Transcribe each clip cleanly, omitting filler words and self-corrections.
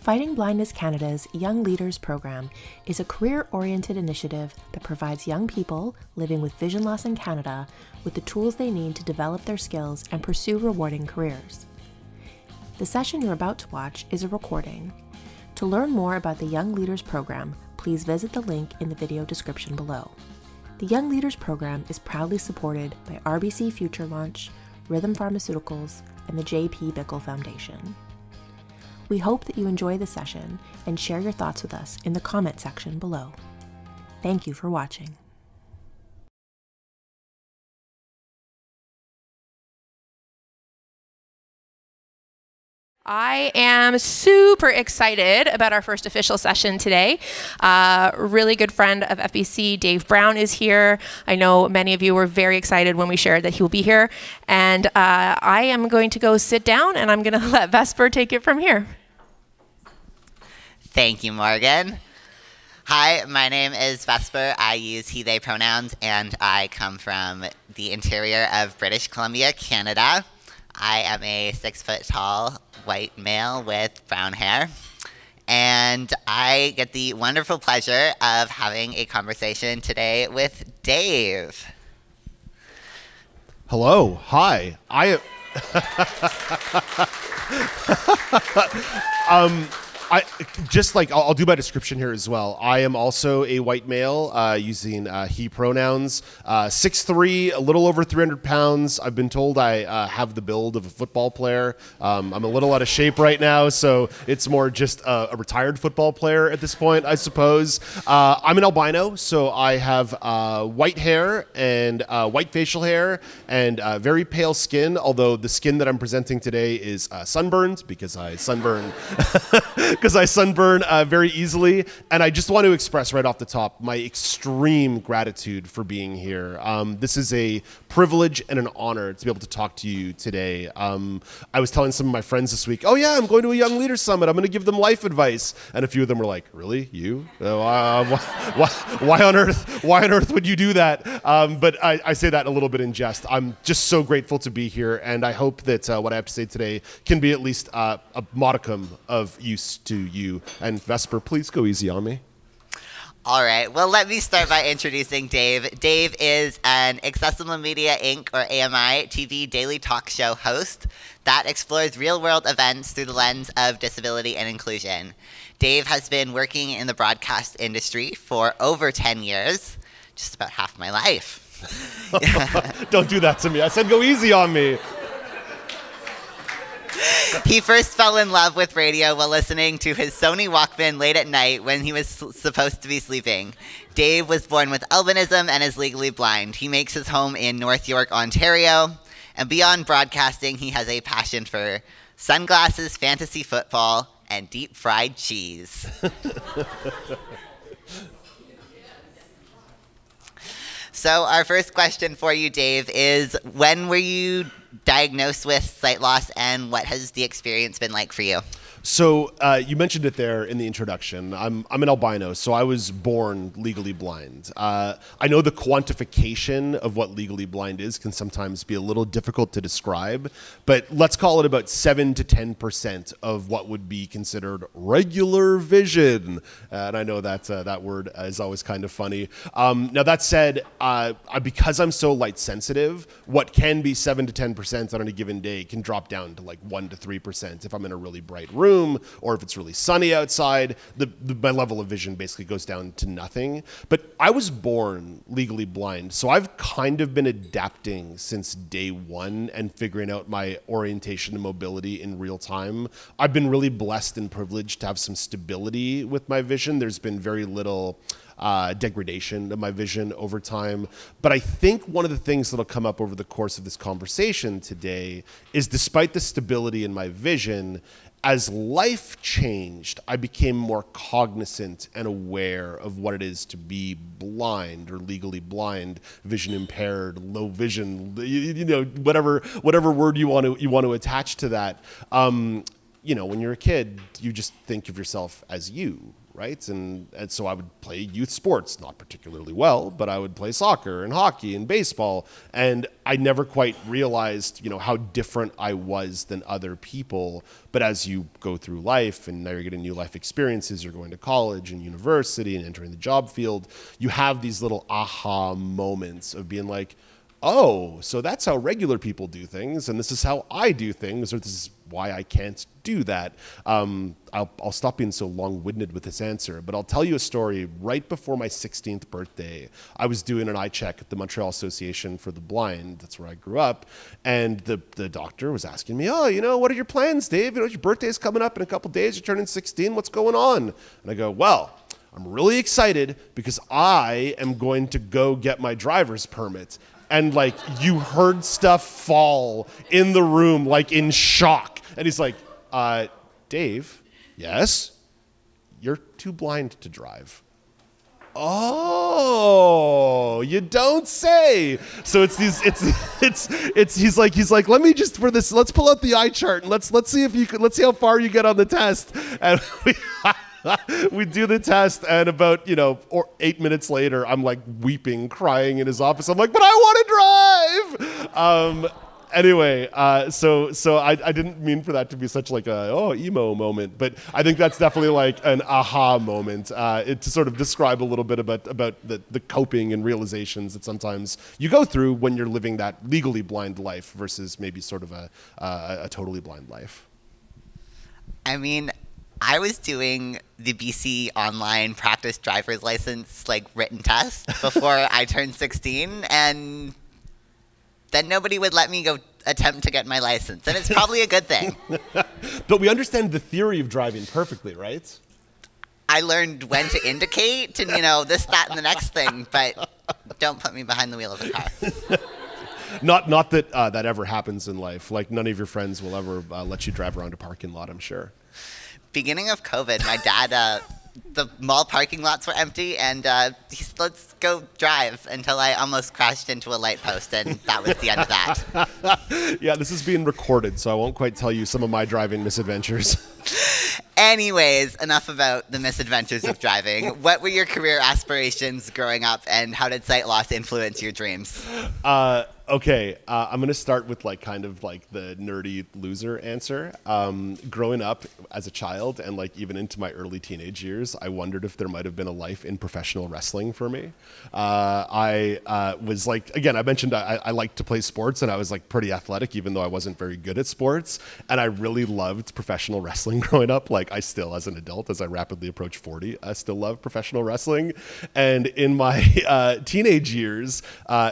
Fighting Blindness Canada's Young Leaders Program is a career-oriented initiative that provides young people living with vision loss in Canada with the tools they need to develop their skills and pursue rewarding careers. The session you're about to watch is a recording. To learn more about the Young Leaders Program, please visit the link in the video description below. The Young Leaders Program is proudly supported by RBC Future Launch, Rhythm Pharmaceuticals, and the J.P. Bickell Foundation. We hope that you enjoy the session and share your thoughts with us in the comment section below. Thank you for watching. I am super excited about our first official session today. Really good friend of FBC, Dave Brown, is here. I know many of you were very excited when we shared that he will be here. And I am going to go sit down and I'm going to let Vesper take it from here. Thank you, Morgan. Hi, my name is Vesper. I use he, they pronouns, and I come from the interior of British Columbia, Canada. I am a 6-foot-tall white male with brown hair, and I get the wonderful pleasure of having a conversation today with Dave. Hello. Hi. I'll do my description here as well. I am also a white male using he pronouns, 6'3", a little over 300 pounds. I've been told I have the build of a football player. I'm a little out of shape right now, so it's more just a retired football player at this point, I suppose. I'm an albino, so I have white hair and white facial hair and very pale skin, although the skin that I'm presenting today is sunburned because I sunburn very easily. And I just want to express right off the top my extreme gratitude for being here. This is a privilege and an honor to be able to talk to you today. I was telling some of my friends this week, oh yeah, I'm going to a Young Leaders Summit. I'm going to give them life advice. And a few of them were like, really? You? Why on earth would you do that? But I say that a little bit in jest. I'm just so grateful to be here. And I hope that what I have to say today can be at least a modicum of use to you. And Vesper, please go easy on me. All right. Well, let me start by introducing Dave. Dave is an Accessible Media Inc. or AMI TV daily talk show host that explores real-world events through the lens of disability and inclusion. Dave has been working in the broadcast industry for over 10 years, just about half my life. Don't do that to me. I said go easy on me. He first fell in love with radio while listening to his Sony Walkman late at night when he was supposed to be sleeping. Dave was born with albinism and is legally blind. He makes his home in North York, Ontario. And beyond broadcasting, he has a passion for sunglasses, fantasy football, and deep-fried cheese. So our first question for you, Dave, is when were you diagnosed with sight loss, and what has the experience been like for you? So you mentioned it there in the introduction. I'm an albino, so I was born legally blind. I know the quantification of what legally blind is can sometimes be a little difficult to describe, but let's call it about 7 to 10% of what would be considered regular vision. And I know that that word is always kind of funny. Now that said, because I'm so light sensitive, what can be 7 to 10% on any given day can drop down to like 1 to 3% if I'm in a really bright room, or if it's really sunny outside. My level of vision basically goes down to nothing. But I was born legally blind, so I've kind of been adapting since day one and figuring out my orientation and mobility in real time. I've been really blessed and privileged to have some stability with my vision. There's been very little degradation of my vision over time. But I think one of the things that'll come up over the course of this conversation today is, despite the stability in my vision, as life changed, I became more cognizant and aware of what it is to be blind or legally blind, vision impaired, low vision, you know, whatever word you want to attach to that. You know, when you're a kid, you just think of yourself as you, right? And so I would play youth sports, not particularly well, but I would play soccer and hockey and baseball. And I never quite realized, how different I was than other people. But as you go through life and now you're getting new life experiences, you're going to college and university and entering the job field, you have these little aha moments of being like, oh, so that's how regular people do things, and this is how I do things, or this is why I can't do that. I'll stop being so long-winded with this answer, but I'll tell you a story. Right before my 16th birthday, I was doing an eye check at the Montreal Association for the Blind. That's where I grew up, and the doctor was asking me, what are your plans, Dave? Your birthday's coming up in a couple days. You're turning 16. What's going on? And I go, well, I'm really excited because I am going to go get my driver's permit. And you heard stuff fall in the room, in shock. And he's like, Dave, yes, you're too blind to drive. Oh, you don't say. So he's like, let me just, for this, let's pull out the eye chart and let's see let's see how far you get on the test. And we do the test, and about 8 minutes later, I'm weeping, crying in his office. I'm like, but I want to drive. Anyway, so I didn't mean for that to be such emo moment, but I think that's definitely an aha moment to sort of describe a little bit about the coping and realizations that sometimes you go through when you're living that legally blind life versus maybe sort of a totally blind life. I mean, I was doing the BC online practice driver's license written test before I turned 16, and then nobody would let me go attempt to get my license, and it's probably a good thing. But we understand the theory of driving perfectly, right? I learned when to indicate and this, that, and the next thing, but don't put me behind the wheel of a car. Not that that ever happens in life. None of your friends will ever let you drive around a parking lot, I'm sure. Beginning of COVID, my dad, the mall parking lots were empty, and he said, let's go drive, until I almost crashed into a light post, and that was the end of that. Yeah, this is being recorded, so I won't quite tell you some of my driving misadventures. Anyways, enough about the misadventures of driving. What were your career aspirations growing up, and how did sight loss influence your dreams? Okay, I'm going to start with kind of the nerdy loser answer. Growing up as a child and even into my early teenage years, I wondered if there might have been a life in professional wrestling for me. I was again, I mentioned I liked to play sports, and I was pretty athletic, even though I wasn't very good at sports. And I really loved professional wrestling growing up. I still, as an adult, as I rapidly approach 40, I still love professional wrestling. And in my teenage years,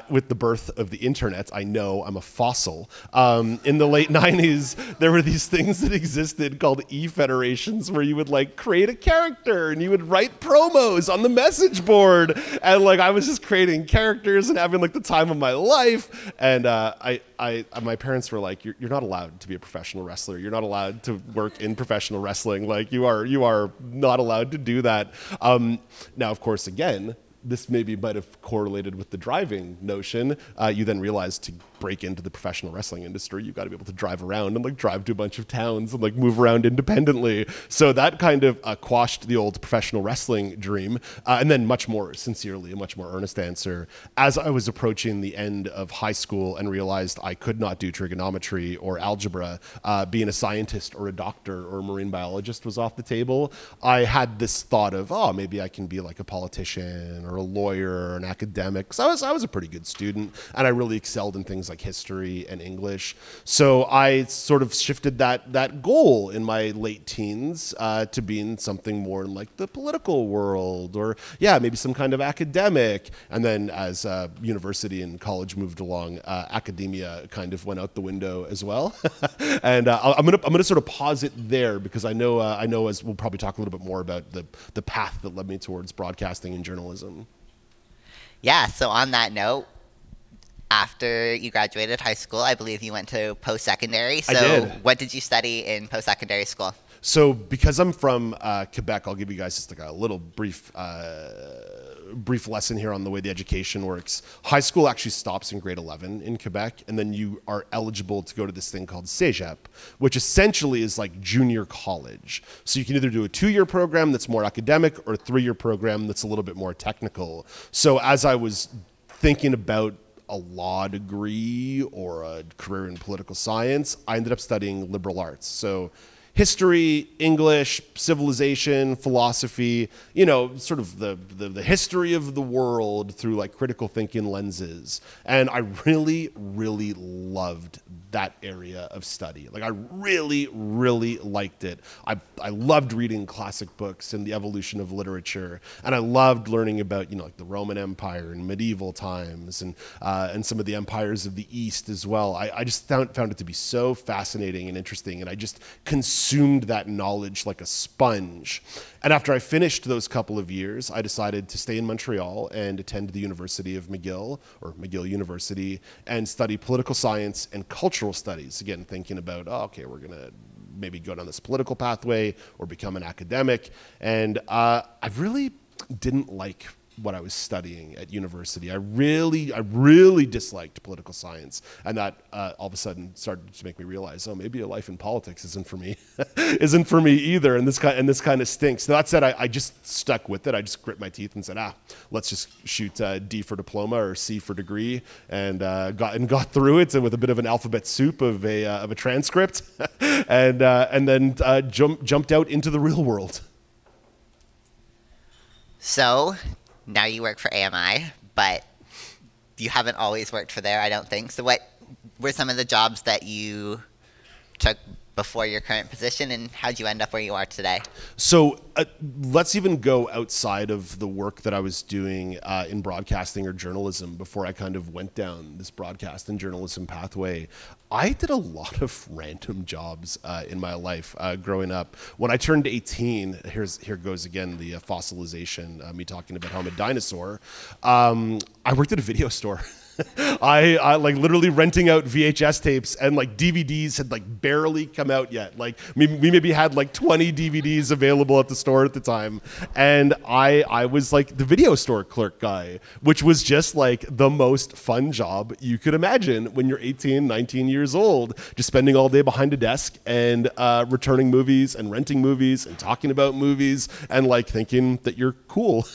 with the birth of the internet, I know I'm a fossil. In the late 90s, there were these things that existed called e-federations where you would create a character and you would write promos on the message board. And I was just creating characters and having the time of my life. And my parents were like, you're not allowed to be a professional wrestler. You're not allowed to work in professional wrestling. You are not allowed to do that. Now, of course, again, this maybe might have correlated with the driving notion. You then realize to break into the professional wrestling industry, you've got to be able to drive around and drive to a bunch of towns and move around independently. So that kind of quashed the old professional wrestling dream. And then much more sincerely, a much more earnest answer, as I was approaching the end of high school and realized I could not do trigonometry or algebra, being a scientist or a doctor or a marine biologist was off the table. I had this thought of, maybe I can be a politician or a lawyer or an academic. So I was a pretty good student, and I really excelled in things like history and English. So I sort of shifted that goal in my late teens to being something more in the political world, or maybe some kind of academic. And then as university and college moved along, academia kind of went out the window as well. And I'm gonna sort of pause it there because I know as we'll probably talk a little bit more about the path that led me towards broadcasting and journalism. Yeah, so on that note, after you graduated high school, I believe you went to post-secondary. So I did. What did you study in post-secondary school? So because I'm from Quebec, I'll give you guys just like a little brief lesson here on the way the education works. High school actually stops in grade 11 in Quebec, and then you are eligible to go to this thing called Cégep, which essentially is like junior college. So you can either do a 2-year program that's more academic or a 3-year program that's a little bit more technical. So as I was thinking about a law degree or a career in political science, I ended up studying liberal arts. So history, English, civilization, philosophy, you know, sort of the history of the world through like critical thinking lenses. And I really, really loved that area of study. Like I really, really liked it. I loved reading classic books and the evolution of literature. And I loved learning about, you know, like the Roman Empire and medieval times and some of the empires of the East as well. I just found it to be so fascinating and interesting. And I just consumed that knowledge like a sponge. And after I finished those couple of years, I decided to stay in Montreal and attend the University of McGill, or McGill University, and study political science and cultural studies. Again, thinking about, oh, okay, we're going to maybe go down this political pathway or become an academic. And I really didn't like what I was studying at university. I really disliked political science, and that all of a sudden started to make me realize, oh, maybe a life in politics isn't for me, isn't for me either. And this kind of stinks. That said, I just stuck with it. I just grit my teeth and said, let's just shoot D for diploma or C for degree, and got through it, and with a bit of an alphabet soup of a transcript, and then jumped out into the real world. So now you work for AMI, but you haven't always worked for there, I don't think. So what were some of the jobs that you took before your current position, and how'd you end up where you are today? So let's even go outside of the work that I was doing in broadcasting or journalism before I kind of went down this broadcast and journalism pathway. I did a lot of random jobs in my life growing up. When I turned 18, here goes again the fossilization, me talking about how I'm a dinosaur. I worked at a video store. I like literally renting out VHS tapes, and like DVDs had like barely come out yet. Like we maybe had like 20 DVDs available at the store at the time. And I was like the video store clerk guy, which was just like the most fun job you could imagine when you're 18, 19 years old, just spending all day behind a desk and returning movies and renting movies and talking about movies and like thinking that you're cool.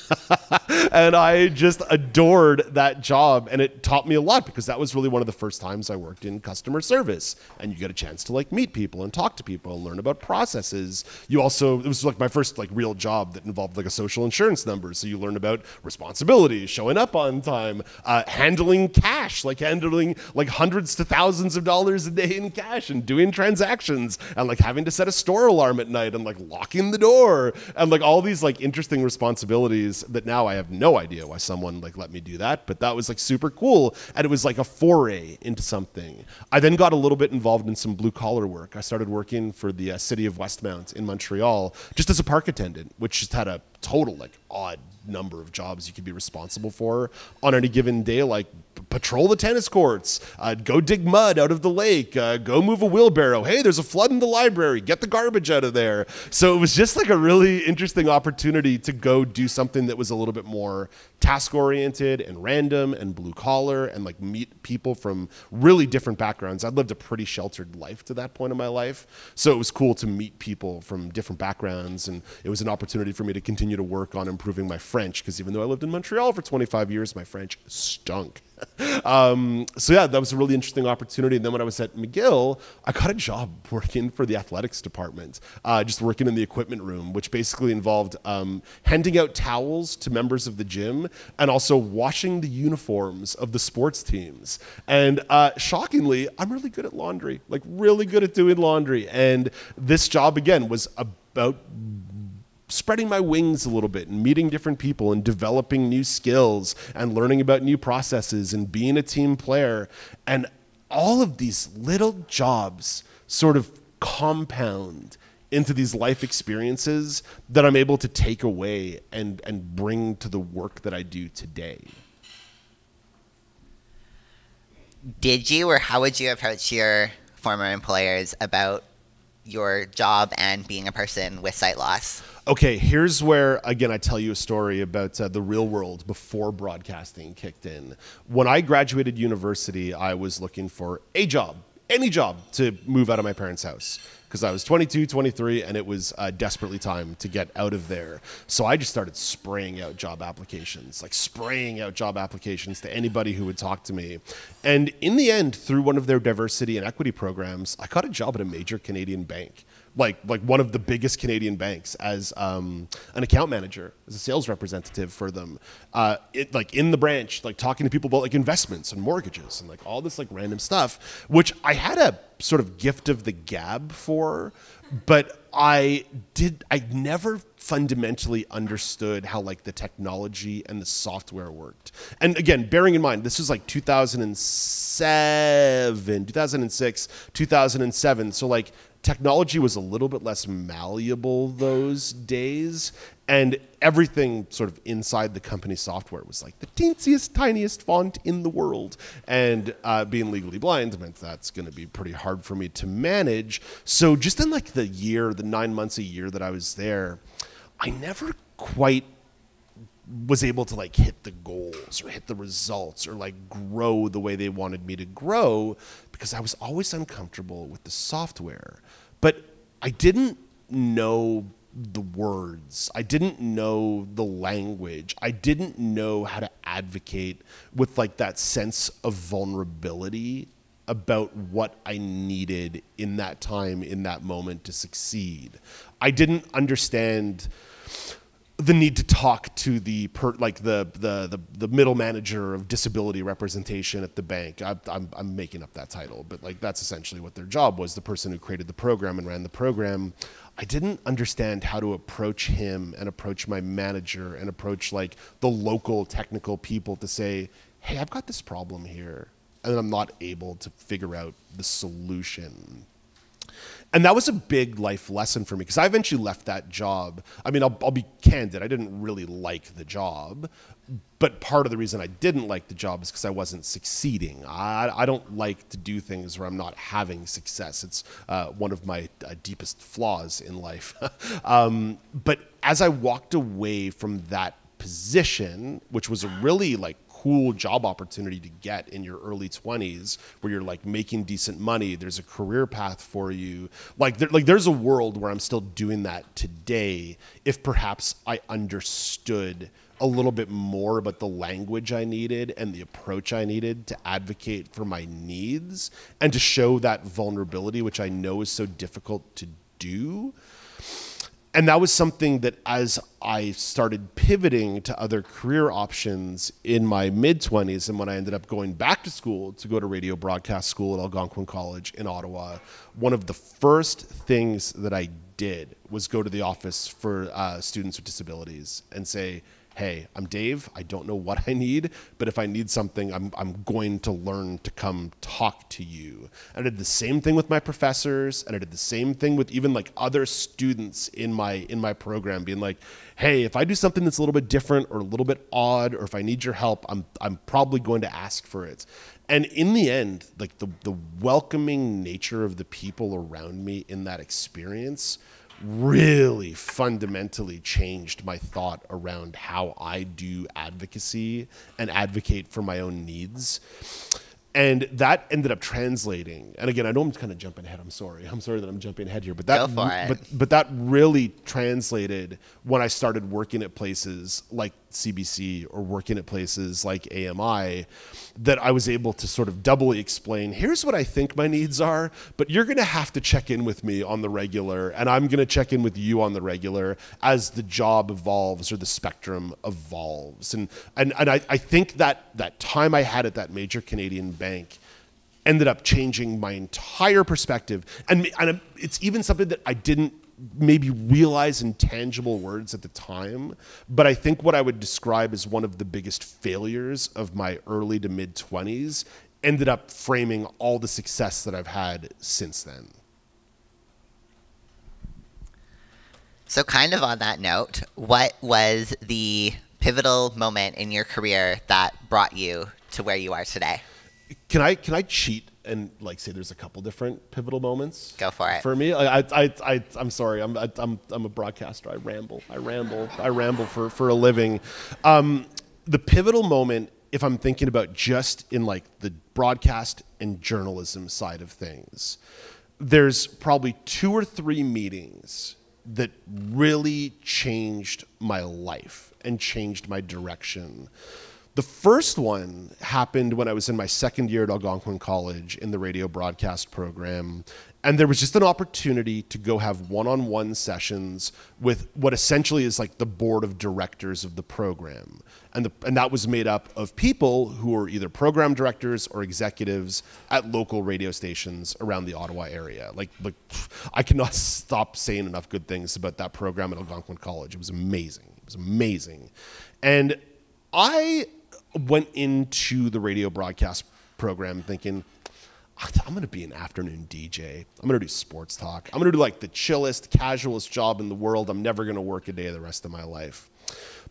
And I just adored that job, and it taught me a lot because that was really one of the first times I worked in customer service, and you get a chance to like meet people and talk to people and learn about processes. It was like my first like real job that involved like a social insurance number. So you learn about responsibility, showing up on time, handling cash, like handling like hundreds to thousands of dollars a day in cash and doing transactions, and like having to set a store alarm at night and like locking the door, and like all these like interesting responsibilities that now I have no idea why someone like let me do that, but that was like super cool. And it was like a foray into something. I then got a little bit involved in some blue collar work. I started working for the city of Westmount in Montreal just as a park attendant, which just had a total like odd number of jobs you could be responsible for on any given day, like patrol the tennis courts, go dig mud out of the lake, go move a wheelbarrow. Hey, there's a flood in the library, get the garbage out of there. So it was just like a really interesting opportunity to go do something that was a little bit more task oriented and random and blue collar, and like meet people from really different backgrounds. I'd lived a pretty sheltered life to that point in my life, so it was cool to meet people from different backgrounds, and it was an opportunity for me to continue to work on improving my French, because even though I lived in Montreal for 25 years, my French stunk. So yeah, that was a really interesting opportunity. And then when I was at McGill, I got a job working for the athletics department, just working in the equipment room, which basically involved handing out towels to members of the gym and also washing the uniforms of the sports teams. And shockingly, I'm really good at laundry, like really good at doing laundry. And this job, again, was about spreading my wings a little bit and meeting different people and developing new skills and learning about new processes and being a team player. And all of these little jobs sort of compound into these life experiences that I'm able to take away and bring to the work that I do today. Did you, or how would you approach your former employers about your job and being a person with sight loss? Okay, here's where, again, I tell you a story about the real world before broadcasting kicked in. When I graduated university, I was looking for a job, any job, to move out of my parents' house, because I was 22, 23, and it was desperately time to get out of there. So I just started spraying out job applications, to anybody who would talk to me. And in the end, through one of their diversity and equity programs, I got a job at a major Canadian bank. Like one of the biggest Canadian banks as an account manager, as a sales representative for them, in the branch, like talking to people about like investments and mortgages and like all this like random stuff, which I had a sort of gift of the gab for, but I never fundamentally understood how like the technology and the software worked. And again, bearing in mind, this was like 2006, 2007. So like technology was a little bit less malleable those days, and everything sort of inside the company software was like the teensiest, tiniest font in the world. And being legally blind meant that's going to be pretty hard for me to manage. So just in like the 9 months a year that I was there, I never quite was able to like hit the goals or hit the results or like grow the way they wanted me to grow, because I was always uncomfortable with the software. But I didn't know the words. I didn't know the language. I didn't know how to advocate with like that sense of vulnerability about what I needed in that time, in that moment to succeed. I didn't understand the need to talk to the middle manager of disability representation at the bank. I'm making up that title, but like that's essentially what their job was, the person who created the program and ran the program. I didn't understand how to approach him and approach my manager and approach like the local technical people to say, hey, I've got this problem here, and I'm not able to figure out the solution. And that was a big life lesson for me, because I eventually left that job. I mean, I'll be candid. I didn't really like the job, but part of the reason I didn't like the job is because I wasn't succeeding. I don't like to do things where I'm not having success. It's one of my deepest flaws in life. But as I walked away from that position, which was a really like cool job opportunity to get in your early 20s, where you're like making decent money, there's a career path for you, there's a world where I'm still doing that today, if perhaps I understood a little bit more about the language I needed and the approach I needed to advocate for my needs and to show that vulnerability, which I know is so difficult to do. And that was something that as I started pivoting to other career options in my mid-20s, and when I ended up going back to school to go to radio broadcast school at Algonquin College in Ottawa, one of the first things that I did was go to the office for students with disabilities and say, hey, I'm Dave. I don't know what I need, but if I need something, I'm going to learn to come talk to you. And I did the same thing with my professors, and I did the same thing with even like other students in my program, being like, hey, if I do something that's a little bit different or a little bit odd, or if I need your help, I'm probably going to ask for it. And in the end, like the welcoming nature of the people around me in that experience really fundamentally changed my thought around how I do advocacy and advocate for my own needs. And that ended up translating. And again, I know I'm kind of jumping ahead. I'm sorry that I'm jumping ahead here. But that, Go for it. But that really translated when I started working at places like CBC or working at places like AMI, that I was able to sort of doubly explain, here's what I think my needs are, but you're going to have to check in with me on the regular, and I'm going to check in with you on the regular as the job evolves or the spectrum evolves. And I think that time I had at that major Canadian bank ended up changing my entire perspective. And it's even something that I didn't maybe realize in tangible words at the time, but I think what I would describe as one of the biggest failures of my early to mid 20s ended up framing all the success that I've had since then. So kind of on that note, what was the pivotal moment in your career that brought you to where you are today? Can I cheat and like say there's a couple different pivotal moments. Go for it. For me, I'm sorry, I'm a broadcaster. I ramble for a living. The pivotal moment, if I'm thinking about just in like the broadcast and journalism side of things, there's probably 2 or 3 meetings that really changed my life and changed my direction. The first one happened when I was in my second year at Algonquin College in the radio broadcast program. And there was just an opportunity to go have one-on-one sessions with what essentially is like the board of directors of the program. And that was made up of people who were either program directors or executives at local radio stations around the Ottawa area. Like I cannot stop saying enough good things about that program at Algonquin College. It was amazing. And I went into the radio broadcast program thinking, I'm going to be an afternoon DJ. I'm going to do sports talk. I'm going to do like the chillest, casualest job in the world. I'm never going to work a day the rest of my life.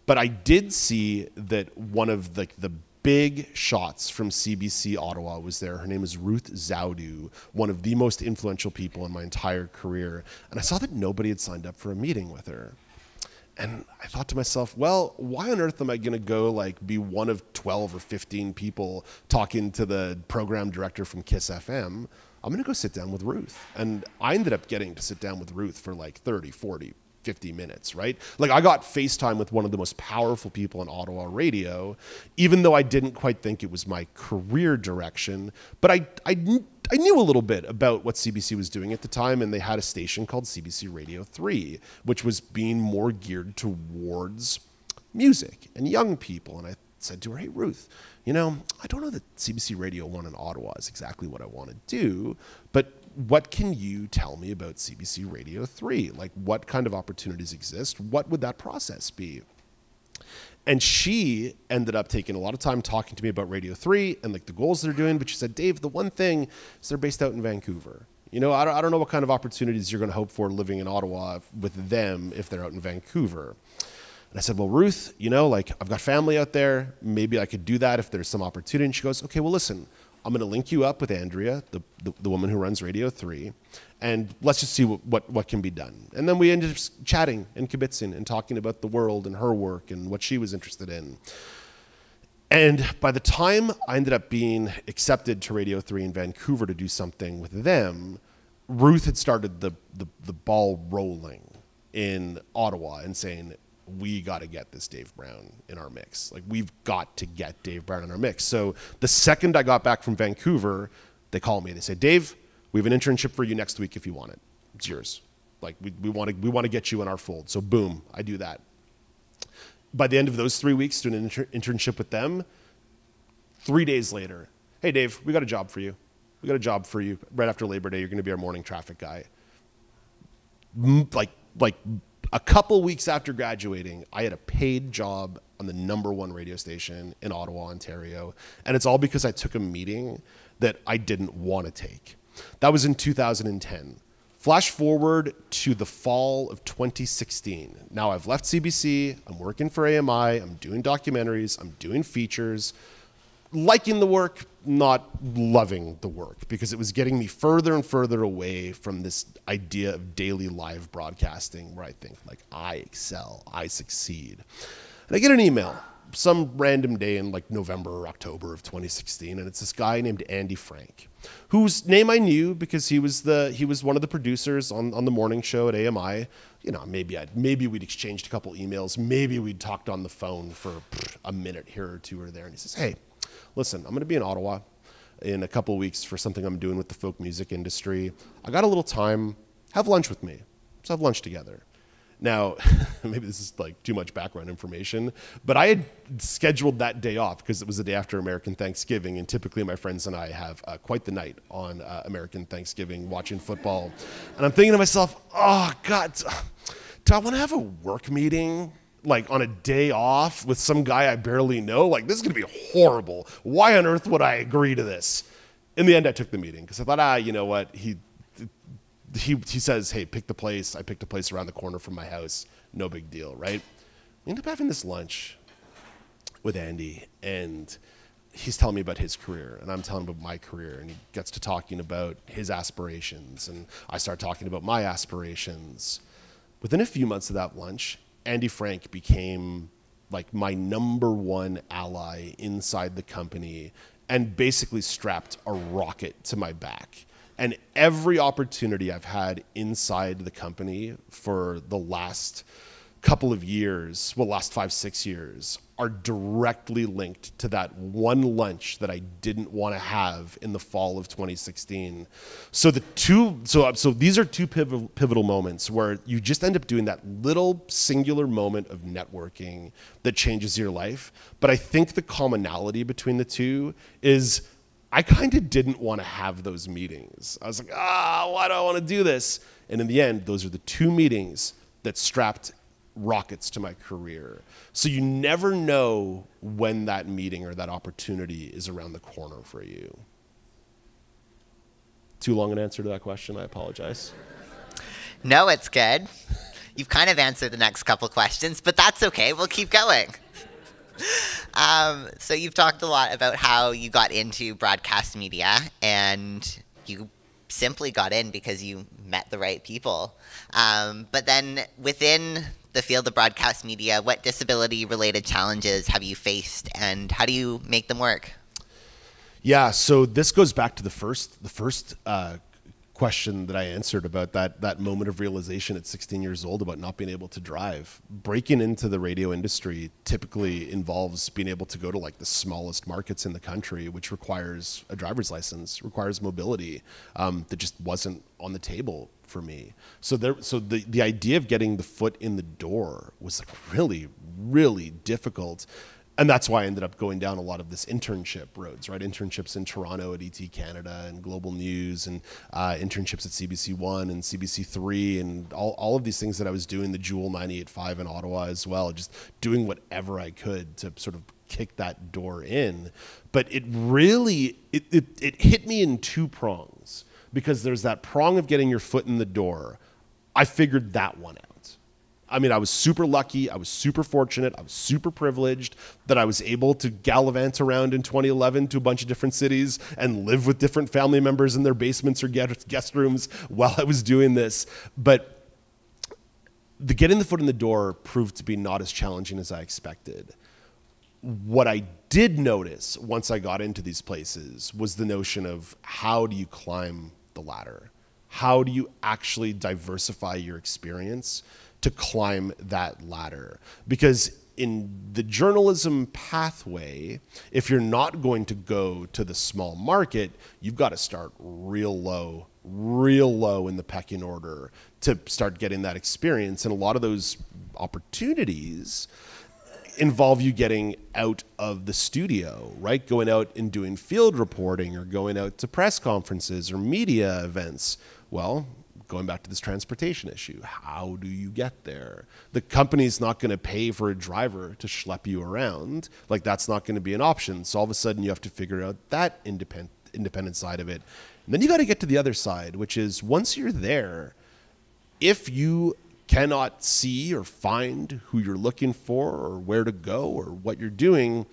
But I did see that one of the big shots from CBC Ottawa was there. Her name is Ruth Zaudu, one of the most influential people in my entire career. And I saw that nobody had signed up for a meeting with her. And I thought to myself, well, why on earth am I going to go like be one of 12 or 15 people talking to the program director from KISS FM? I'm going to go sit down with Ruth. And I ended up getting to sit down with Ruth for like 30, 40, 50 minutes, right? Like I got FaceTime with one of the most powerful people in Ottawa radio, even though I didn't quite think it was my career direction. But I knew a little bit about what CBC was doing at the time, and they had a station called CBC Radio 3, which was being more geared towards music and young people. And I said to her, hey, Ruth, I don't know that CBC Radio 1 in Ottawa is exactly what I want to do, but what can you tell me about CBC Radio 3? Like, what kind of opportunities exist? What would that process be? And she ended up taking a lot of time talking to me about Radio 3 and like the goals they're doing. But she said, Dave, the one thing is they're based out in Vancouver. I don't know what kind of opportunities you're going to hope for living in Ottawa with them if they're out in Vancouver. And I said, well, Ruth, I've got family out there. Maybe I could do that if there's some opportunity. And she goes, okay, well, listen, I'm going to link you up with Andrea, the woman who runs Radio 3, and let's just see what can be done. And then we ended up chatting and kibitzing and talking about the world and her work and what she was interested in. And by the time I ended up being accepted to Radio 3 in Vancouver to do something with them, Ruth had started the ball rolling in Ottawa and saying, we got to get this Dave Brown in our mix. Like, we've got to get Dave Brown in our mix. So the second I got back from Vancouver, they called me. They said, Dave, we have an internship for you next week if you want it. It's yours. Like, we want to get you in our fold. So boom, I do that. By the end of those 3 weeks doing an internship with them, 3 days later, hey, Dave, we got a job for you. We got a job for you right after Labor Day. You're going to be our morning traffic guy. Like a couple weeks after graduating, I had a paid job on the #1 radio station in Ottawa, Ontario. And it's all because I took a meeting that I didn't want to take. That was in 2010. Flash forward to the fall of 2016. Now I've left CBC, I'm working for AMI, I'm doing documentaries, I'm doing features, liking the work, not loving the work, because it was getting me further and further away from this idea of daily live broadcasting where I think like I excel, I succeed. And I get an email some random day in like November or October of 2016, and it's this guy named Andy Frank, whose name I knew because he was one of the producers on the morning show at AMI. Maybe we'd exchanged a couple emails, maybe we'd talked on the phone for a minute here or two or there, and he says, hey, listen, I'm going to be in Ottawa in a couple of weeks for something I'm doing with the folk music industry. I got a little time. Have lunch with me. Let's have lunch together. Now, maybe this is like too much background information, but I had scheduled that day off because it was the day after American Thanksgiving, and typically my friends and I have quite the night on American Thanksgiving watching football. And I'm thinking to myself, oh, God, do I want to have a work meeting like on a day off with some guy I barely know? Like, this is going to be horrible. Why on earth would I agree to this? In the end, I took the meeting because I thought, you know what? He says, hey, pick the place. I picked a place around the corner from my house. No big deal, right? I ended up having this lunch with Andy, and he's telling me about his career, and I'm telling him about my career, and he gets to talking about his aspirations, and I start talking about my aspirations. Within a few months of that lunch, Andy Frank became like my number one ally inside the company and basically strapped a rocket to my back. And every opportunity I've had inside the company for the last couple of years, well, last 5-6 years, are directly linked to that one lunch that I didn't want to have in the fall of 2016. So these are two pivotal moments where you just end up doing that little singular moment of networking that changes your life. But I think the commonality between the two is I kind of didn't want to have those meetings. I was like, why do I want to do this? And in the end, those are the two meetings that strapped rockets to my career. So you never know when that meeting or that opportunity is around the corner for you. Too long an answer to that question? I apologize. No, it's good. You've kind of answered the next couple questions, but that's okay. We'll keep going. So you've talked a lot about how you got into broadcast media, and you simply got in because you met the right people. But then within the field of broadcast media, what disability-related challenges have you faced, and how do you make them work? Yeah, so this goes back to the first question that I answered about that moment of realization at 16 years old about not being able to drive. Breaking into the radio industry typically involves being able to go to like the smallest markets in the country, which requires a driver's license, requires mobility, that just wasn't on the table for me. So the idea of getting the foot in the door was like really, really difficult. And that's why I ended up going down a lot of this internship roads, right? Internships in Toronto at ET Canada and Global News, and internships at CBC1 and CBC3, and all of these things that I was doing, the Jewel 98.5 in Ottawa as well, just doing whatever I could to sort of kick that door in. But it really, it hit me in two prongs, because there's that prong of getting your foot in the door. I figured that one out. I mean, I was super lucky. I was super fortunate. I was super privileged that I was able to gallivant around in 2011 to a bunch of different cities and live with different family members in their basements or guest rooms while I was doing this. But the getting the foot in the door proved to be not as challenging as I expected. What I did notice once I got into these places was the notion of how do you climb the ladder? How do you actually diversify your experience to climb that ladder? Because in the journalism pathway, if you're not going to go to the small market, you've got to start real low in the pecking order to start getting that experience. And a lot of those opportunities involve you getting out of the studio, right? Going out and doing field reporting, or going out to press conferences or media events. Well, going back to this transportation issue, how do you get there? The company's not going to pay for a driver to schlep you around. Like, that's not going to be an option. So all of a sudden you have to figure out that independent side of it. And then you got to get to the other side, which is once you're there, if you cannot see or find who you're looking for or where to go or what you're doing,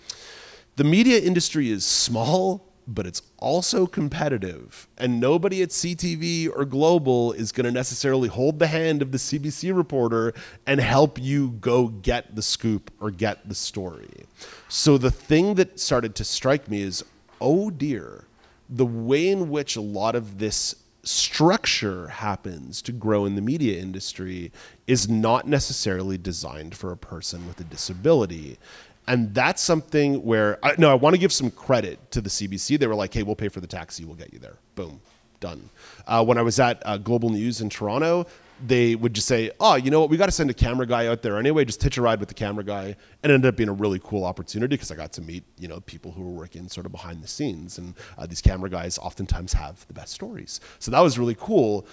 the media industry is small, but it's also competitive. And nobody at CTV or Global is going to necessarily hold the hand of the CBC reporter and help you go get the scoop or get the story. So the thing that started to strike me is, oh dear, the way in which a lot of this structure happens to grow in the media industry is not necessarily designed for a person with a disability. And that's something where, I want to give some credit to the CBC. They were like, hey, we'll pay for the taxi. We'll get you there. Boom. Done. When I was at Global News in Toronto, they would just say, oh, you know what? We got to send a camera guy out there anyway. Just hitch a ride with the camera guy. And it ended up being a really cool opportunity because I got to meet, people who were working sort of behind the scenes. And these camera guys oftentimes have the best stories. So that was really cool.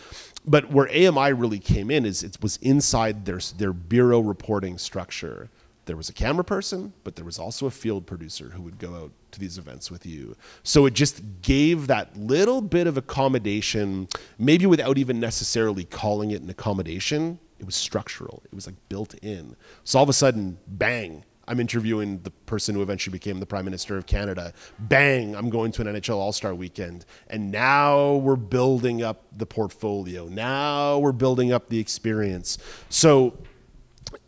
But where AMI really came in is it was inside their bureau reporting structure. There was a camera person, but there was also a field producer who would go out to these events with you. So it just gave that little bit of accommodation, maybe without even necessarily calling it an accommodation. It was structural. It was like built in. So all of a sudden, bang, I'm interviewing the person who eventually became the Prime Minister of Canada. Bang, I'm going to an NHL All-Star weekend. And now we're building up the portfolio. Now we're building up the experience. So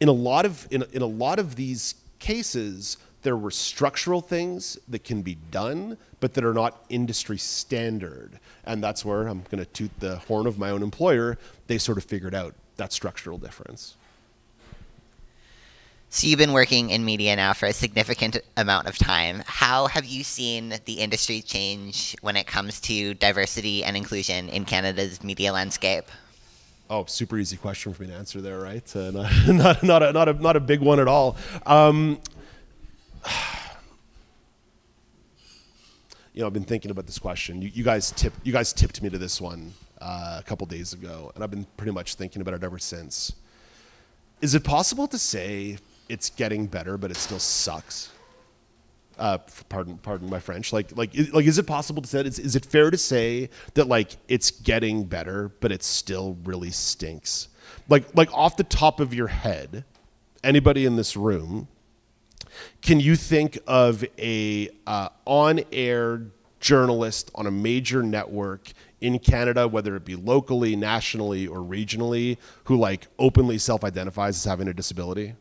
in a lot of these cases, there were structural things that can be done, but that are not industry standard. And that's where I'm going to toot the horn of my own employer. They sort of figured out that structural difference. So you've been working in media now for a significant amount of time. How have you seen the industry change when it comes to diversity and inclusion in Canada's media landscape? Oh, super easy question for me to answer there, right? Not a big one at all. I've been thinking about this question. You guys tipped me to this one a couple days ago, and I've been pretty much thinking about it ever since. Is it possible to say it's getting better, but it still sucks? Pardon my French. Is it possible to say that? Is it fair to say that it's getting better, but it still really stinks? Like off the top of your head, anybody in this room, can you think of a on-air journalist on a major network in Canada, whether it be locally, nationally, or regionally, who openly self-identifies as having a disability?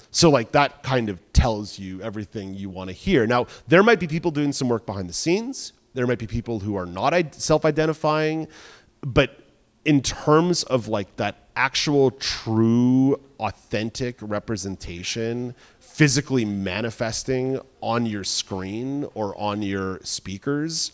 So that kind of tells you everything you want to hear. Now, there might be people doing some work behind the scenes. There might be people who are not self-identifying. But in terms of that actual true authentic representation physically manifesting on your screen or on your speakers,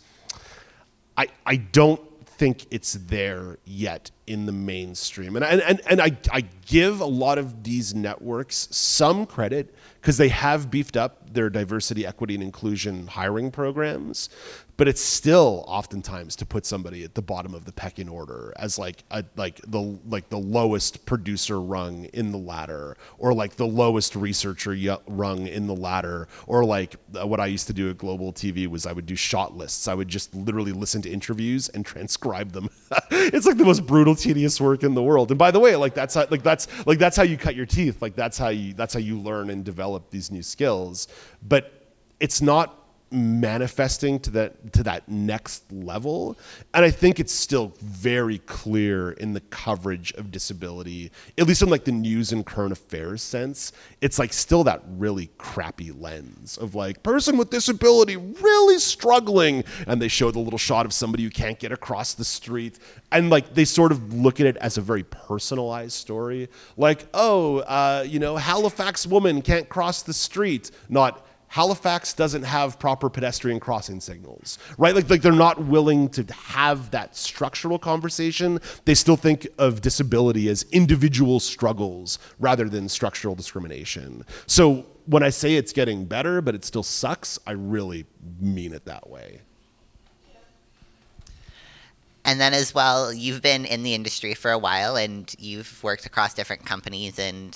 I don't think it's there yet in the mainstream. And I give a lot of these networks some credit because they have beefed up their diversity, equity, and inclusion hiring programs. But it's still oftentimes to put somebody at the bottom of the pecking order as the lowest producer rung in the ladder, or the lowest researcher rung in the ladder, or what I used to do at Global TV was I would do shot lists. I would just literally listen to interviews and transcribe them. It's the most brutal, tedious work in the world. And by the way, that's how you cut your teeth. That's how you learn and develop these new skills. But it's not manifesting to that next level. And I think it's still very clear in the coverage of disability, at least in the news and current affairs sense. It's still that really crappy lens of person with disability really struggling, and they show the little shot of somebody who can't get across the street, and they sort of look at it as a very personalized story, Halifax woman can't cross the street, not Halifax doesn't have proper pedestrian crossing signals, right? They're not willing to have that structural conversation. They still think of disability as individual struggles rather than structural discrimination. So when I say it's getting better, but it still sucks, I really mean it that way. And then as well, you've been in the industry for a while, and you've worked across different companies, and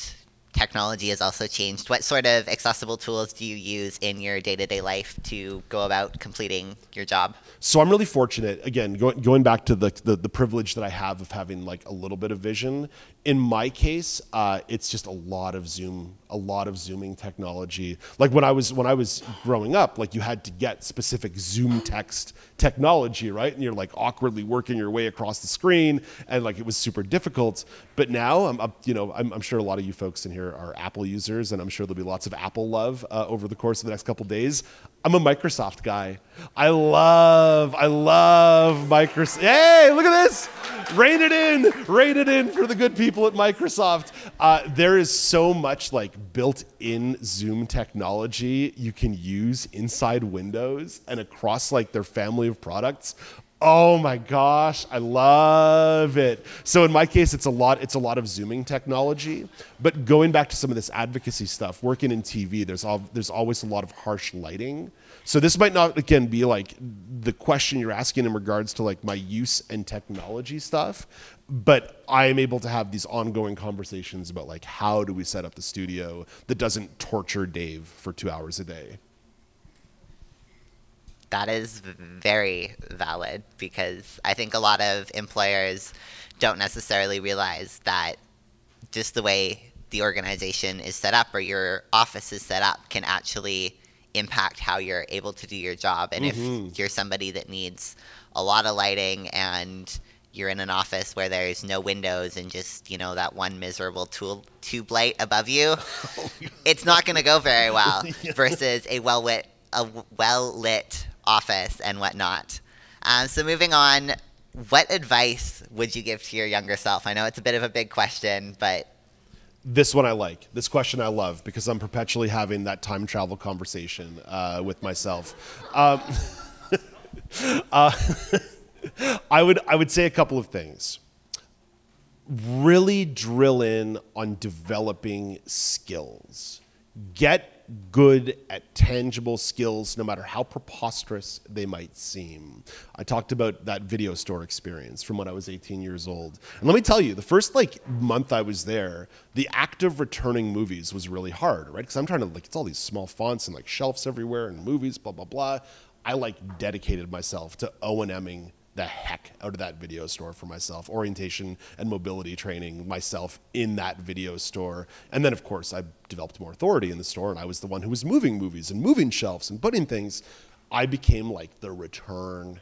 technology has also changed. What sort of accessible tools do you use in your day-to-day life to go about completing your job? So I'm really fortunate, again, going back to the privilege that I have of having a little bit of vision. In my case, it's just a lot of zooming technology. When I was growing up, you had to get specific Zoom text technology, right? And you're awkwardly working your way across the screen, and it was super difficult. But now I'm sure a lot of you folks in here are Apple users, and I'm sure there'll be lots of Apple love over the course of the next couple of days. I'm a Microsoft guy. I love Microsoft. Hey, look at this. Rein it in for the good people at Microsoft. There is so much built-in Zoom technology you can use inside Windows and across their family of products. Oh my gosh, I love it. So in my case, it's a lot of zooming technology. But going back to some of this advocacy stuff, working in TV, there's always a lot of harsh lighting. So this might not, again, be the question you're asking in regards to my use and technology stuff, but I am able to have these ongoing conversations about how do we set up the studio that doesn't torture Dave for 2 hours a day. That is very valid, because I think a lot of employers don't necessarily realize that just the way the organization is set up or your office is set up can actually impact how you're able to do your job. And if you're somebody that needs a lot of lighting and you're in an office where there's no windows and just, you know, that one miserable tube light above you, it's not going to go very well versus a well-lit office and whatnot. So moving on, what advice would you give to your younger self? I know it's a bit of a big question, but... This one I like. This question I love because I'm perpetually having that time travel conversation with myself. I would say a couple of things. Really drill in on developing skills. Get good at tangible skills, no matter how preposterous they might seem. I talked about that video store experience from when I was 18 years old. And let me tell you, the first month I was there, the act of returning movies was really hard, right? Because I'm trying to, it's all these small fonts and shelves everywhere and movies, blah, blah, blah. I dedicated myself to O&Ming the heck out of that video store for myself, orientation and mobility training myself in that video store. And then, of course, I developed more authority in the store, and I was the one who was moving movies and moving shelves and putting things. I became the return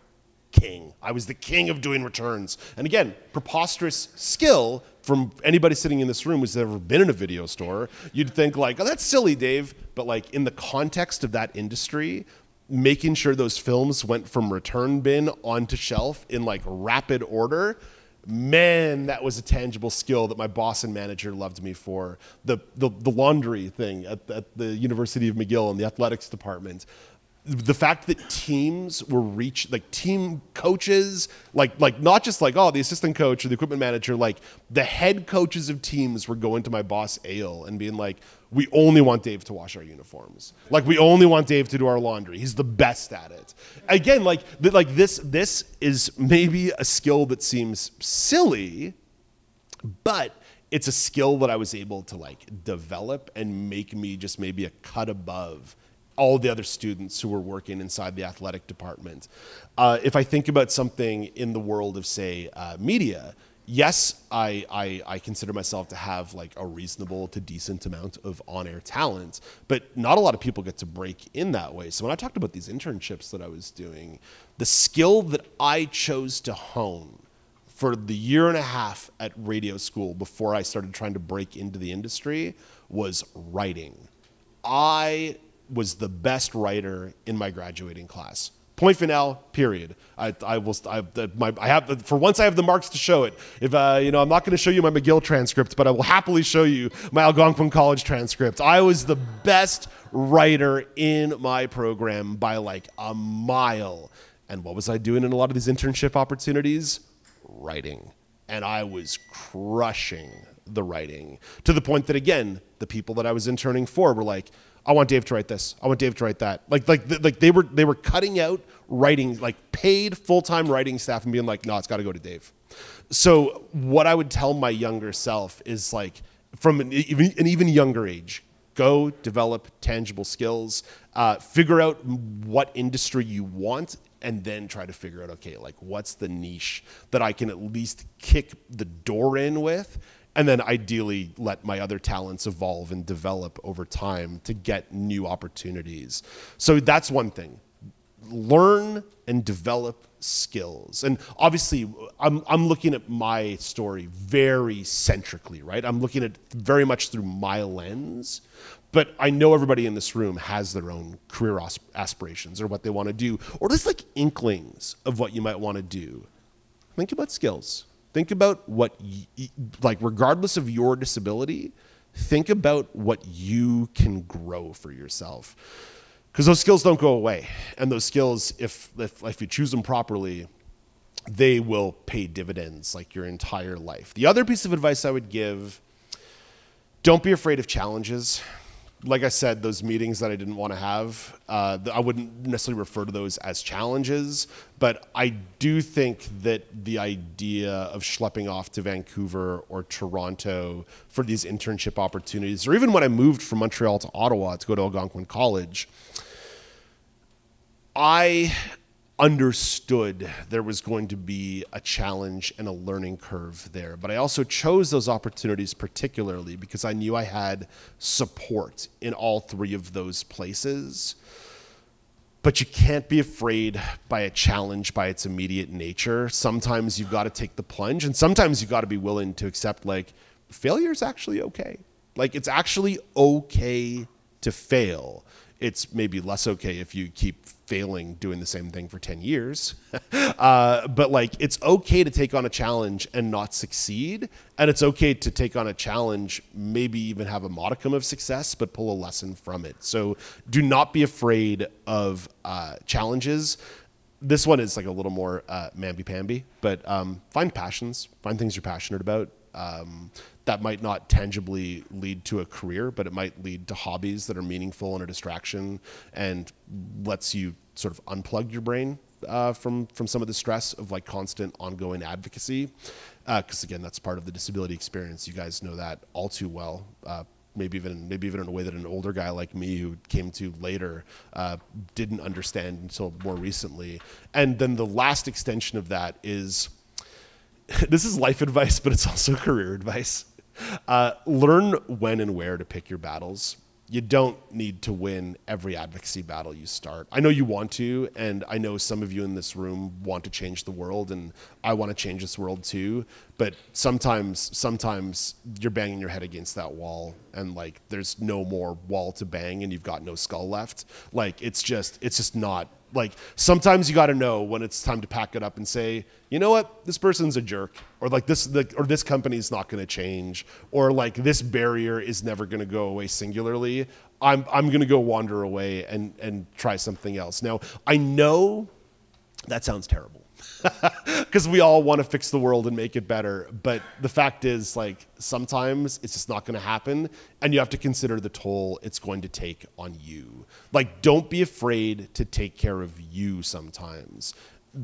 king. I was the king of doing returns. And again, preposterous skill from anybody sitting in this room who's ever been in a video store. You'd think oh, that's silly, Dave. But in the context of that industry, making sure those films went from return bin onto shelf in rapid order, man, that was a tangible skill that my boss and manager loved me for. The laundry thing at the University of McGill in the athletics department. The fact that teams were team coaches, not just the assistant coach or the equipment manager, the head coaches of teams were going to my boss Ale and being we only want Dave to wash our uniforms. We only want Dave to do our laundry. He's the best at it. Again, this is maybe a skill that seems silly, but it's a skill that I was able to develop and make me just maybe a cut above all the other students who were working inside the athletic department. If I think about something in the world of, say, media, yes, I consider myself to have a reasonable to decent amount of on-air talent, but not a lot of people get to break in that way. So when I talked about these internships that I was doing, the skill that I chose to hone for the year and a half at radio school before I started trying to break into the industry was writing. I was the best writer in my graduating class. Point final, period. I have for once I have the marks to show it. If I'm not going to show you my McGill transcript, but I will happily show you my Algonquin College transcript. I was the best writer in my program by a mile. And what was I doing in a lot of these internship opportunities? Writing. And I was crushing the writing to the point that, again, the people that I was interning for were I want Dave to write this. I want Dave to write that. They were cutting out writing, paid full-time writing staff and being no, it's got to go to Dave. So what I would tell my younger self is from an even younger age, go develop tangible skills, figure out what industry you want, and then try to figure out, okay, what's the niche that I can at least kick the door in with, and then ideally let my other talents evolve and develop over time to get new opportunities. So that's one thing. Learn and develop skills. And obviously, I'm looking at my story very centrically, right? I'm looking at it very much through my lens. But I know everybody in this room has their own career aspirations or what they want to do, or just inklings of what you might want to do. Think about skills. Think about what, regardless of your disability, think about what you can grow for yourself. Because those skills don't go away. And those skills, if you choose them properly, they will pay dividends your entire life. The other piece of advice I would give, don't be afraid of challenges. Like I said, those meetings that I didn't want to have, I wouldn't necessarily refer to those as challenges, but I do think that the idea of schlepping off to Vancouver or Toronto for these internship opportunities, or even when I moved from Montreal to Ottawa to go to Algonquin College, I understood there was going to be a challenge and a learning curve there. But I also chose those opportunities particularly because I knew I had support in all three of those places. But you can't be afraid by a challenge by its immediate nature. Sometimes you've got to take the plunge, and sometimes you've got to be willing to accept, like, failure is actually okay. Like, it's actually okay to fail. It's maybe less okay if you keep failing doing the same thing for 10 years. But like, it's okay to take on a challenge and not succeed. And it's okay to take on a challenge, maybe even have a modicum of success, but pull a lesson from it. So do not be afraid of challenges. This one is like a little more mamby-pamby, but find passions, find things you're passionate about. That might not tangibly lead to a career, but it might lead to hobbies that are meaningful and a distraction and lets you sort of unplug your brain from some of the stress of like constant ongoing advocacy. Because again, that's part of the disability experience. You guys know that all too well. Maybe even in a way that an older guy like me who came to later didn't understand until more recently. And then the last extension of that is, this is life advice, but it's also career advice. Learn when and where to pick your battles. You don't need to win every advocacy battle you start. I know you want to, and I know some of you in this room want to change the world, and I want to change this world too. But sometimes you're banging your head against that wall, and like there's no more wall to bang, and you've got no skull left. Like it's just not. Like sometimes you got to know when it's time to pack it up and say, you know what, this person's a jerk, or like this company's not going to change, or like this barrier is never going to go away singularly. I'm going to go wander away and try something else. Now I know that sounds terrible because we all want to fix the world and make it better, but the fact is, like, sometimes it's just not going to happen, and you have to consider the toll it's going to take on you. Like, don't be afraid to take care of you sometimes.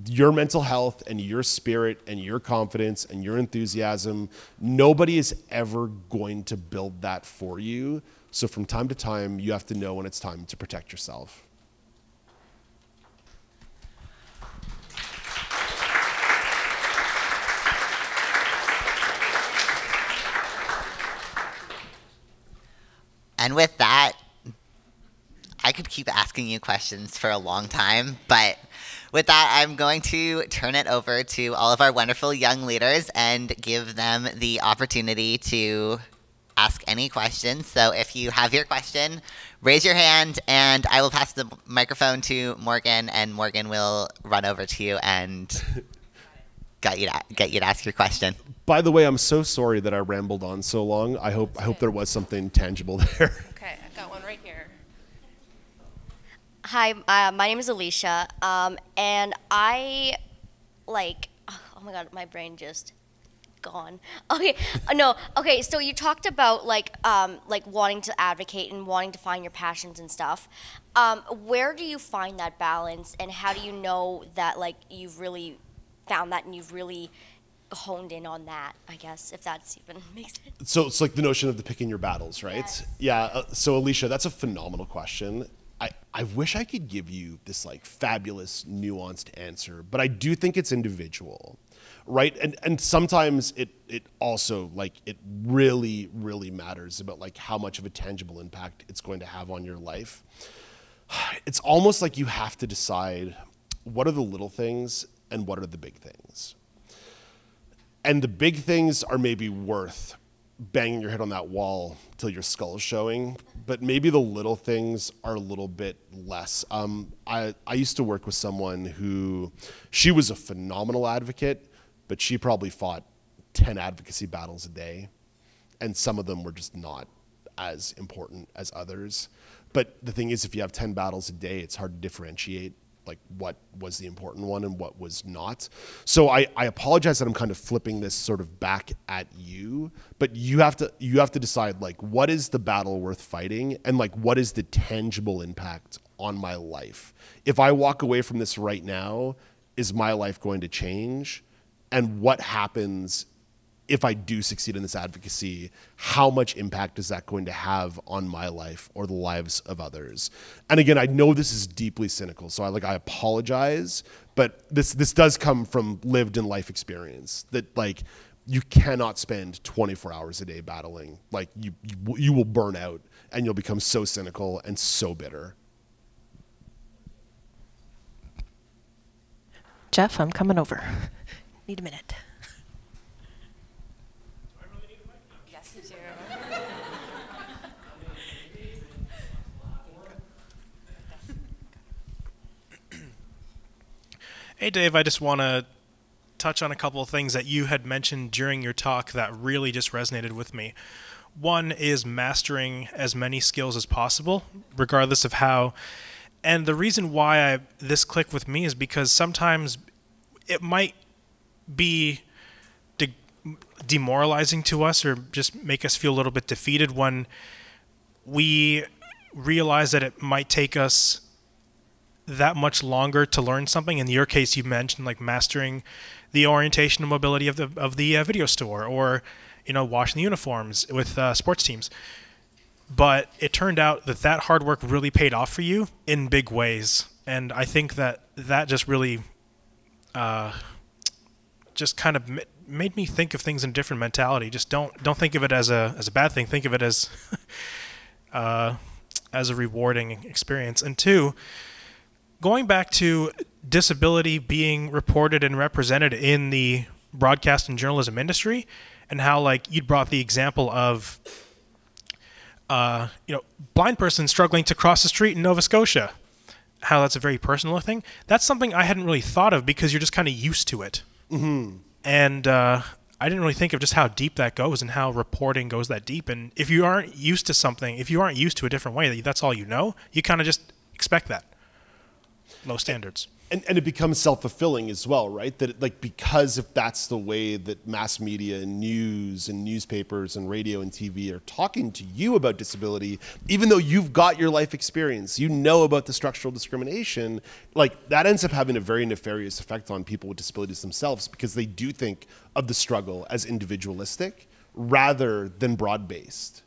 Your mental health and your spirit and your confidence and your enthusiasm, nobody is ever going to build that for you. So from time to time, you have to know when it's time to protect yourself. And with that, I could keep asking you questions for a long time, but with that, I'm going to turn it over to all of our wonderful young leaders and give them the opportunity to ask any questions. So if you have your question, raise your hand, and I will pass the microphone to Morgan, and Morgan will run over to you and get you to ask your question. By the way, I'm so sorry that I rambled on so long. I hope there was something tangible there. Okay, I've got one right here. Hi, my name is Alicia, and I, like, oh my god, my brain just gone. Okay, no, okay, so you talked about, like wanting to advocate and wanting to find your passions and stuff. Where do you find that balance, and how do you know that, like, you've really found that and you've really honed in on that, I guess, if that's even makes sense. So it's like the notion of the picking your battles, right? Yes. Yeah, so Alicia, that's a phenomenal question. I wish I could give you this like fabulous nuanced answer, but I do think it's individual, right? And sometimes it also, like, it really, really matters about like how much of a tangible impact it's going to have on your life. It's almost like you have to decide what are the little things and what are the big things. And the big things are maybe worth banging your head on that wall till your skull is showing, but maybe the little things are a little bit less. I used to work with someone who, she was a phenomenal advocate, but she probably fought 10 advocacy battles a day, and some of them were just not as important as others. But the thing is, if you have 10 battles a day, it's hard to differentiate like what was the important one and what was not. So I apologize that I'm kind of flipping this sort of back at you, but you have to decide, like, what is the battle worth fighting, and like what is the tangible impact on my life? If I walk away from this right now, is my life going to change? And what happens if I do succeed in this advocacy, how much impact is that going to have on my life or the lives of others? And again, I know this is deeply cynical, so I apologize, but this does come from lived in life experience, that like you cannot spend 24 hours a day battling. Like you will burn out and you'll become so cynical and so bitter. Jeff, I'm coming over. Need a minute. Yes, you do. Hey, Dave, I just want to touch on a couple of things that you had mentioned during your talk that really just resonated with me. One is mastering as many skills as possible, regardless of how. And the reason why this clicked with me is because sometimes it might be demoralizing to us or just make us feel a little bit defeated when we realize that it might take us that much longer to learn something. In your case, you mentioned like mastering the orientation and mobility of the video store, or washing the uniforms with sports teams. But it turned out that hard work really paid off for you in big ways. And I think that just really just kind of made me think of things in a different mentality. Just don't think of it as a bad thing. Think of it as a rewarding experience. And two, going back to disability being reported and represented in the broadcast and journalism industry, and how like you brought the example of blind person struggling to cross the street in Nova Scotia, how that's a very personal thing. That's something I hadn't really thought of because you're just kind of used to it. Mm-hmm. And I didn't really think of just how deep that goes and how reporting goes that deep. And if you aren't used to something, if you aren't used to a different way, that's all you know, you kind of just expect that. Low standards. And it becomes self-fulfilling as well, right? That like, because if that's the way that mass media and news and newspapers and radio and TV are talking to you about disability, even though you've got your life experience, you know about the structural discrimination, like that ends up having a very nefarious effect on people with disabilities themselves, because they do think of the struggle as individualistic rather than broad-based.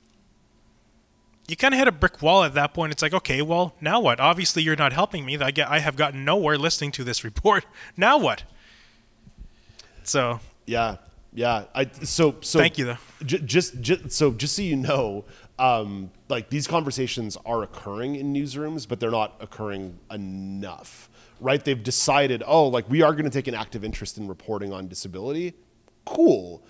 You kind of hit a brick wall at that point. It's like, okay, well, now what? Obviously, you're not helping me. I have gotten nowhere listening to this report. Now what? So yeah. So thank you, though. Just so you know, like these conversations are occurring in newsrooms, but they're not occurring enough, right? They've decided, like we are going to take an active interest in reporting on disability. Cool,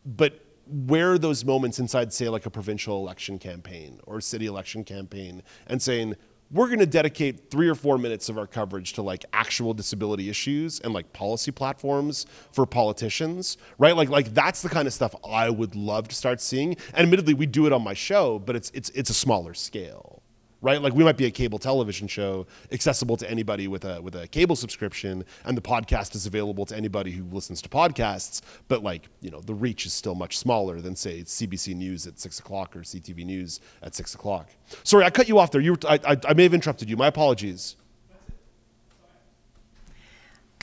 but where are those moments inside, say, like a provincial election campaign or a city election campaign, and saying, we're going to dedicate 3 or 4 minutes of our coverage to like actual disability issues and like policy platforms for politicians, right? Like that's the kind of stuff I would love to start seeing. And admittedly, we do it on my show, but it's a smaller scale. Right, like we might be a cable television show accessible to anybody with a cable subscription, and the podcast is available to anybody who listens to podcasts. But like the reach is still much smaller than say CBC News at 6 o'clock or CTV News at 6 o'clock. Sorry, I cut you off there. I may have interrupted you. My apologies.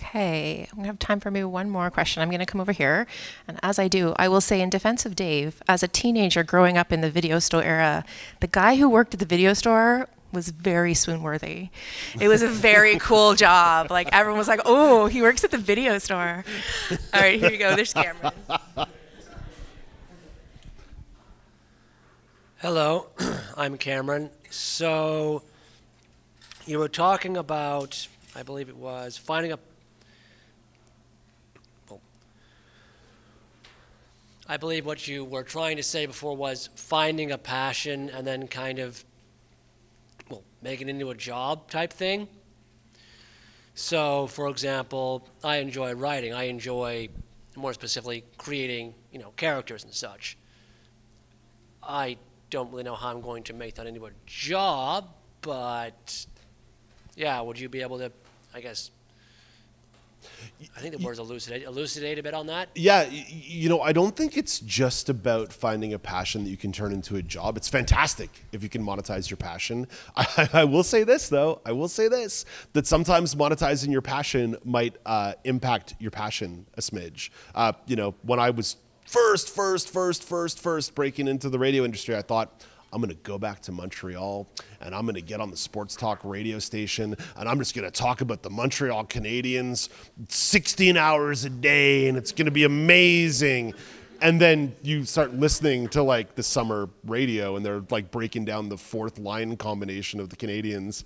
Okay, I'm going to have time for maybe one more question. I'm going to come over here. And as I do, I will say in defense of Dave, as a teenager growing up in the video store era, the guy who worked at the video store was very swoon-worthy. It was a very cool job. Like everyone was like, oh, he works at the video store. All right, here you go. There's Cameron. Hello, I'm Cameron. So you were talking about, I believe it was, finding a I believe what you were trying to say before was finding a passion and then kind of, making it into a job type thing. So, for example, I enjoy writing. I enjoy, more specifically, creating, characters and such. I don't really know how I'm going to make that into a job, but, yeah, would you be able to, I guess, I think the word's elucidate a bit on that. Yeah, I don't think it's just about finding a passion that you can turn into a job. It's fantastic if you can monetize your passion. I will say this, though. That sometimes monetizing your passion might impact your passion a smidge. When I was first breaking into the radio industry, I thought, I'm going to go back to Montreal and I'm going to get on the sports talk radio station and I'm just going to talk about the Montreal Canadiens 16 hours a day and it's going to be amazing. And then you start listening to like the summer radio and they're like breaking down the fourth line combination of the Canadiens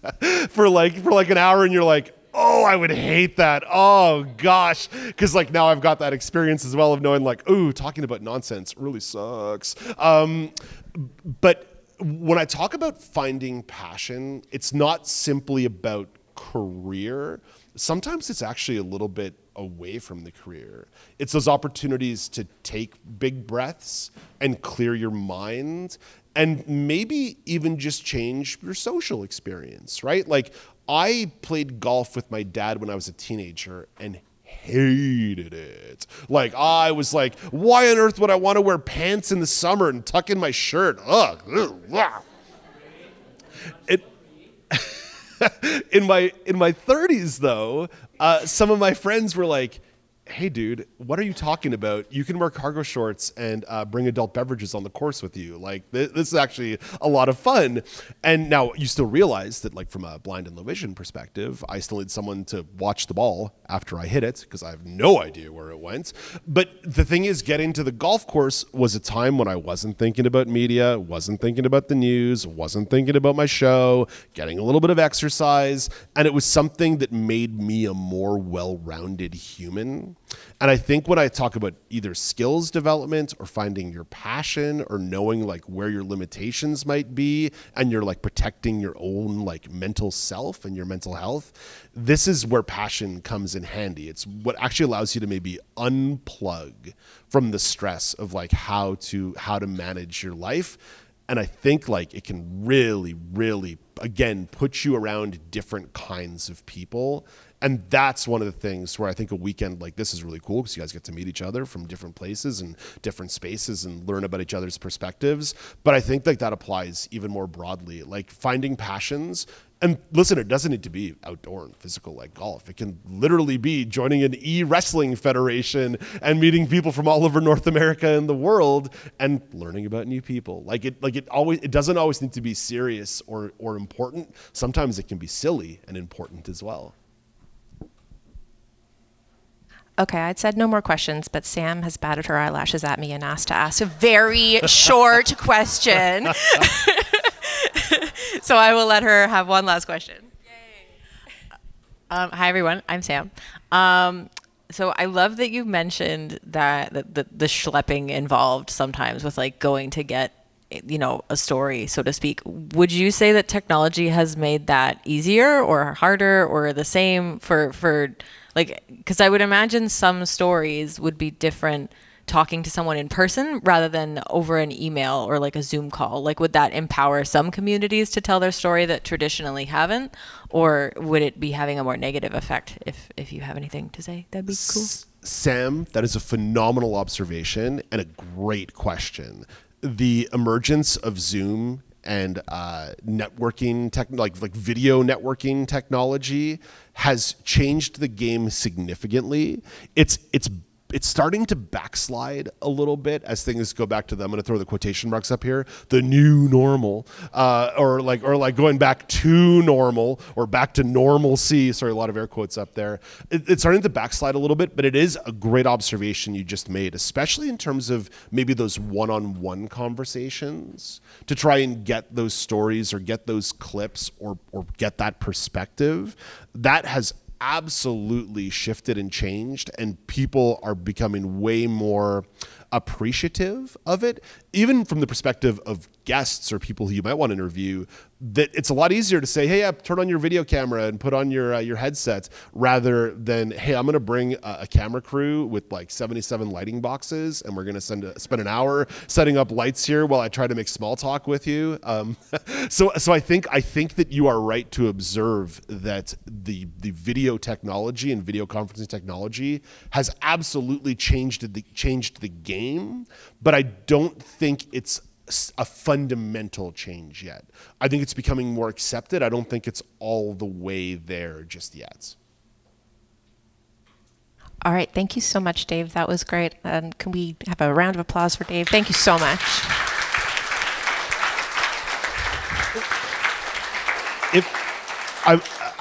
for like an hour and you're like, oh, I would hate that. Oh, gosh. Because, like, now I've got that experience as well of knowing, like, ooh, talking about nonsense really sucks. But when I talk about finding passion, it's not simply about career. Sometimes it's actually a little bit away from the career. It's those opportunities to take big breaths and clear your mind and maybe even just change your social experience, right? Like, I played golf with my dad when I was a teenager and hated it. Like, I was like, why on earth would I want to wear pants in the summer and tuck in my shirt? Ugh. It, in my 30s, though, some of my friends were like, hey, dude, what are you talking about? You can wear cargo shorts and bring adult beverages on the course with you. Like, this is actually a lot of fun. And now you still realize that, like, from a blind and low vision perspective, I still need someone to watch the ball after I hit it because I have no idea where it went. But the thing is, getting to the golf course was a time when I wasn't thinking about media, wasn't thinking about the news, wasn't thinking about my show, getting a little bit of exercise. And it was something that made me a more well-rounded human. And I think when I talk about either skills development or finding your passion or knowing like where your limitations might be and you're like protecting your own like mental self and your mental health, this is where passion comes in handy. It's what actually allows you to maybe unplug from the stress of like how to manage your life. And I think like it can really, really, again, put you around different kinds of people. And that's one of the things where I think a weekend like this is really cool because you guys get to meet each other from different places and different spaces and learn about each other's perspectives. But I think like that applies even more broadly, like finding passions. And listen, it doesn't need to be outdoor and physical like golf. It can literally be joining an e-wrestling federation and meeting people from all over North America and the world and learning about new people. It doesn't always need to be serious or important. Sometimes it can be silly and important as well. Okay, I'd said no more questions, but Sam has batted her eyelashes at me and asked to ask a very short question. So I will let her have one last question. Yay. Hi, everyone. I'm Sam. So I love that you mentioned that the schlepping involved sometimes with like going to get, you know, a story, so to speak. Would you say that technology has made that easier or harder or the same for like, because I would imagine some stories would be different talking to someone in person rather than over an email or like a Zoom call. Like, would that empower some communities to tell their story that traditionally haven't? Or would it be having a more negative effect? If you have anything to say, that'd be cool. Sam, that is a phenomenal observation and a great question. The emergence of Zoom and networking like video networking technology has changed the game significantly. It's starting to backslide a little bit as things go back to I'm going to throw the quotation marks up here, the new normal, or like going back to normal or back to normalcy. Sorry, a lot of air quotes up there. It's starting to backslide a little bit, but it is a great observation you just made, especially in terms of maybe those one-on-one conversations to try and get those stories or get those clips or get that perspective. That has absolutely shifted and changed, and people are becoming way more appreciative of it, even from the perspective of guests or people who you might want to interview, that it's a lot easier to say, hey, turn on your video camera and put on your headset, rather than, hey, I'm going to bring a camera crew with like 77 lighting boxes and we're going to spend an hour setting up lights here while I try to make small talk with you. So I think that you are right to observe that the video technology and video conferencing technology has absolutely changed the game, but I don't think it's a fundamental change yet. I think it's becoming more accepted. I don't think it's all the way there just yet. All right. Thank you so much, Dave. That was great. And can we have a round of applause for Dave? Thank you so much.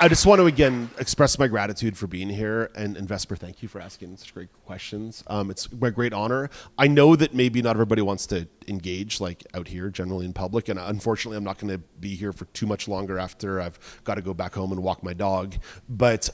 I just want to again express my gratitude for being here, and Vesper, thank you for asking such great questions. It's my great honor. I know that maybe not everybody wants to engage like out here generally in public, and unfortunately I'm not going to be here for too much longer after I've got to go back home and walk my dog. But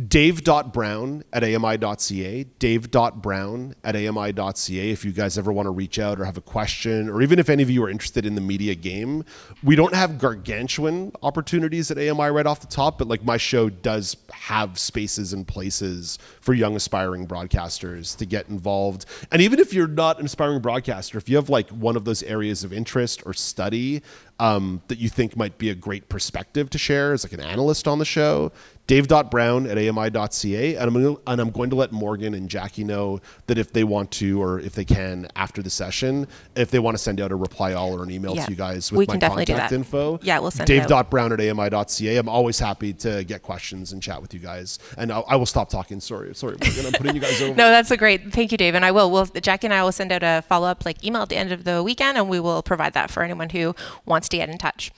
dave.brown@ami.ca, dave.brown@ami.ca if you guys ever want to reach out or have a question, or even if any of you are interested in the media game. We don't have gargantuan opportunities at AMI right off the top, but like my show does have spaces and places for young aspiring broadcasters to get involved. And even if you're not an aspiring broadcaster, if you have like one of those areas of interest or study that you think might be a great perspective to share as like an analyst on the show, dave.brown@ami.ca, and I'm going to let Morgan and Jackie know that if they want to, or if they can after the session, if they want to send out a reply all or an email to you guys with my contact info. Yeah, we'll send it out. dave.brown@ami.ca. I'm always happy to get questions and chat with you guys. And I will stop talking. Sorry, Morgan, I'm putting you guys over. No, that's a great. Thank you, Dave. And Jackie and I will send out a follow-up like email at the end of the weekend, and we will provide that for anyone who wants to get in touch.